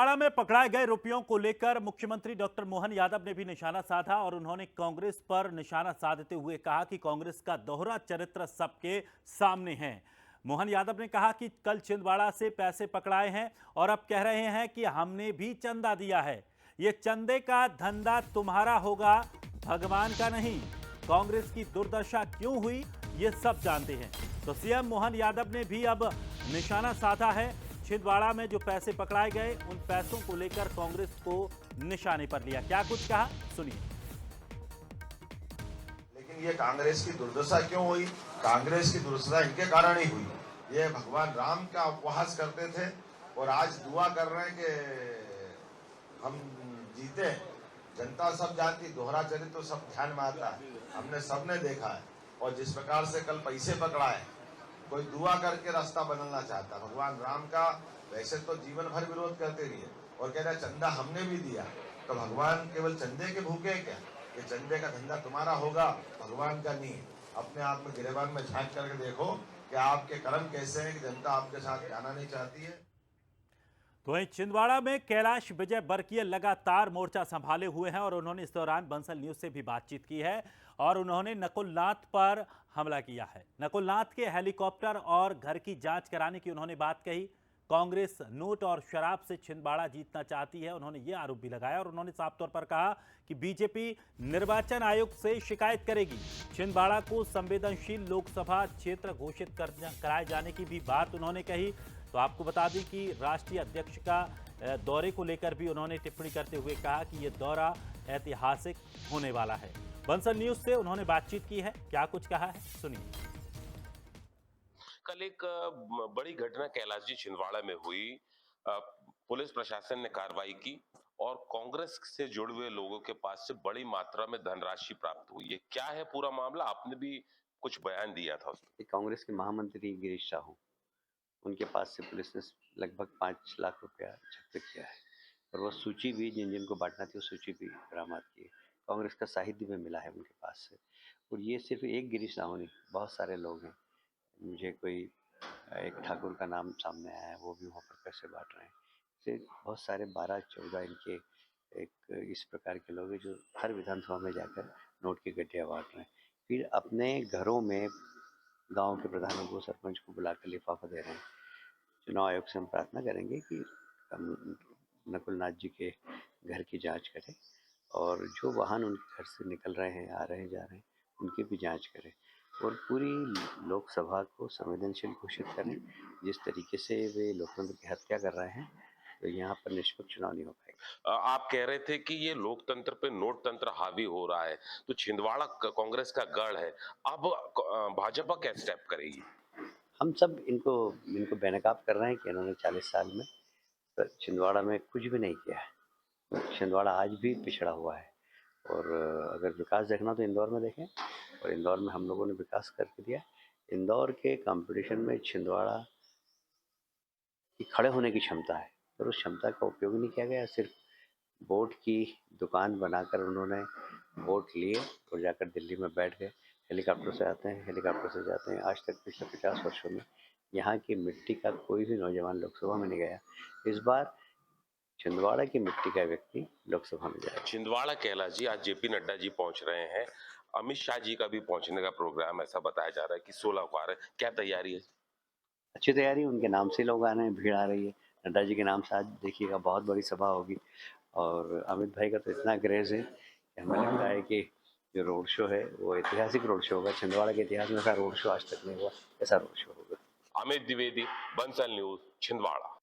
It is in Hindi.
छिंदवाड़ा में पकड़ाए गए रुपयों को लेकर मुख्यमंत्री डॉक्टर मोहन यादव ने भी निशाना साधा और उन्होंने कांग्रेस पर निशाना साधते हुए कहा कि कांग्रेस का दोहरा चरित्र सबके सामने है। मोहन यादव ने कहा कि कल छिंदवाड़ा से पैसे पकड़ाए हैं और अब कह रहे हैं कि हमने भी चंदा दिया है। ये चंदे का धंधा तुम्हारा होगा, भगवान का नहीं। कांग्रेस की दुर्दशा क्यों हुई ये सब जानते हैं। तो सीएम मोहन यादव ने भी अब निशाना साधा है। छिंदवाड़ा में जो पैसे पकड़ाए गए उन पैसों को लेकर कांग्रेस को निशाने पर लिया। क्या कुछ कहा, सुनिए। लेकिन ये कांग्रेस की दुर्दशा क्यों हुई? कांग्रेस की दुर्दशा इनके कारण ही हुई। ये भगवान राम का उपहास करते थे और आज दुआ कर रहे हैं कि हम जीते। जनता सब जानती, दोहरा चरित्र तो सब ध्यान में आता है, हमने सबने देखा है। और जिस प्रकार से कल पैसे पकड़ाए, कोई दुआ करके रास्ता बदलना चाहता। भगवान राम का वैसे तो जीवन भर विरोध करते रहिए और कह रहे चंदा हमने भी दिया, तो भगवान केवल चंदे के भूखे हैं क्या? ये चंदे का धंधा तुम्हारा होगा, भगवान का नहीं। अपने आप में गिरेबान में झांक करके देखो कि आपके कर्म कैसे हैं कि जनता आपके साथ जाना नहीं चाहती है। तो वहीं छिंदवाड़ा में कैलाश विजय वर्गीय लगातार मोर्चा संभाले हुए हैं और उन्होंने इस दौरान बंसल न्यूज से भी बातचीत की है और उन्होंने नकुलनाथ पर हमला किया है। नकुलनाथ के हेलीकॉप्टर और घर की जांच कराने की उन्होंने बात कही। कांग्रेस नोट और शराब से छिंदवाड़ा जीतना चाहती है, उन्होंने ये आरोप भी लगाया और उन्होंने साफ तौर पर कहा कि बीजेपी निर्वाचन आयोग से शिकायत करेगी। छिंदवाड़ा को संवेदनशील लोकसभा क्षेत्र घोषित कराए जाने की भी बात उन्होंने कही। तो आपको बता दें कि राष्ट्रीय अध्यक्ष का दौरे को लेकर भी उन्होंने टिप्पणी करते हुए कहा कि यह दौरा ऐतिहासिक होने वाला है। बंसल न्यूज से उन्होंने बातचीत की है, क्या कुछ कहा है, सुनिए। कल एक बड़ी घटना कैलाश जी छिंदवाड़ा में हुई। पुलिस प्रशासन ने कार्रवाई की और कांग्रेस से जुड़े हुए लोगों के पास से बड़ी मात्रा में धनराशि प्राप्त हुई है। क्या है पूरा मामला? आपने भी कुछ बयान दिया था उसमें। कांग्रेस के महामंत्री गिरीश साहू, उनके पास से पुलिस ने लगभग 5 लाख रुपया जब्त किया है और वो सूची भी जिन जिनको बांटना थी वो सूची भी बरामद की है। कांग्रेस का साहित्य भी मिला है उनके पास से। और ये सिर्फ एक गिरीश साहू नहीं, बहुत सारे लोग हैं। मुझे कोई एक ठाकुर का नाम सामने आया है, वो भी वहाँ पर पैसे बांट रहे हैं। से बहुत सारे 12-14 इनके एक इस प्रकार के लोग हैं जो हर विधानसभा में जाकर नोट की गड्ढियाँ बांट रहे हैं। फिर अपने घरों में गांव के प्रधानों को, सरपंच को बुलाकर लिफाफा दे रहे हैं। चुनाव आयोग से हम प्रार्थना करेंगे कि नकुलनाथ जी के घर की जांच करें और जो वाहन उनके घर से निकल रहे हैं, आ रहे हैं, जा रहे हैं, उनकी भी जांच करें और पूरी लोकसभा को संवेदनशील घोषित करें। जिस तरीके से वे लोकतंत्र की हत्या कर रहे हैं, तो यहाँ पर निष्पक्ष चुनाव नहीं हो पाएगा। आप कह रहे थे कि ये लोकतंत्र पे नोट तंत्र हावी हो रहा है, तो छिंदवाड़ा कांग्रेस का गढ़ है। अब भाजपा क्या स्टेप करेगी? हम सब इनको बेनकाब कर रहे हैं कि इन्होंने 40 साल में छिंदवाड़ा में कुछ भी नहीं किया है। छिंदवाड़ा आज भी पिछड़ा हुआ है और अगर विकास देखना तो इंदौर में देखें, और इंदौर में हम लोगों ने विकास करके दिया। इंदौर के कंपटीशन में छिंदवाड़ा की खड़े होने की क्षमता है, पर उस क्षमता का उपयोग नहीं किया गया। सिर्फ वोट की दुकान बनाकर उन्होंने वोट लिए और जाकर दिल्ली में बैठ गए। हेलीकॉप्टर से आते हैं, हेलीकॉप्टर से जाते हैं। आज तक पिछले 50 वर्षों में यहाँ की मिट्टी का कोई भी नौजवान लोकसभा में नहीं गया। इस बार छिंदवाड़ा की मिट्टी का व्यक्ति लोकसभा में जाएगा। छिंदवाड़ा कैलाश जी, आज जेपी नड्डा जी पहुंच रहे हैं, अमित शाह जी का भी पहुंचने का प्रोग्राम ऐसा बताया जा रहा है कि 16 को आ रहे हैं। क्या तैयारी है? अच्छी तैयारी, उनके नाम से लोग आ रहे हैं, भीड़ आ रही है। नड्डा जी के नाम से आज देखिएगा बहुत बड़ी सभा होगी और अमित भाई का तो इतना क्रेज है कि हमें लगता है कि जो रोड शो है वो ऐतिहासिक रोड शो होगा। छिंदवाड़ा के इतिहास में ऐसा रोड शो आज तक नहीं हुआ, ऐसा रोड शो होगा। अमित द्विवेदी, बंसल न्यूज, छिंदवाड़ा।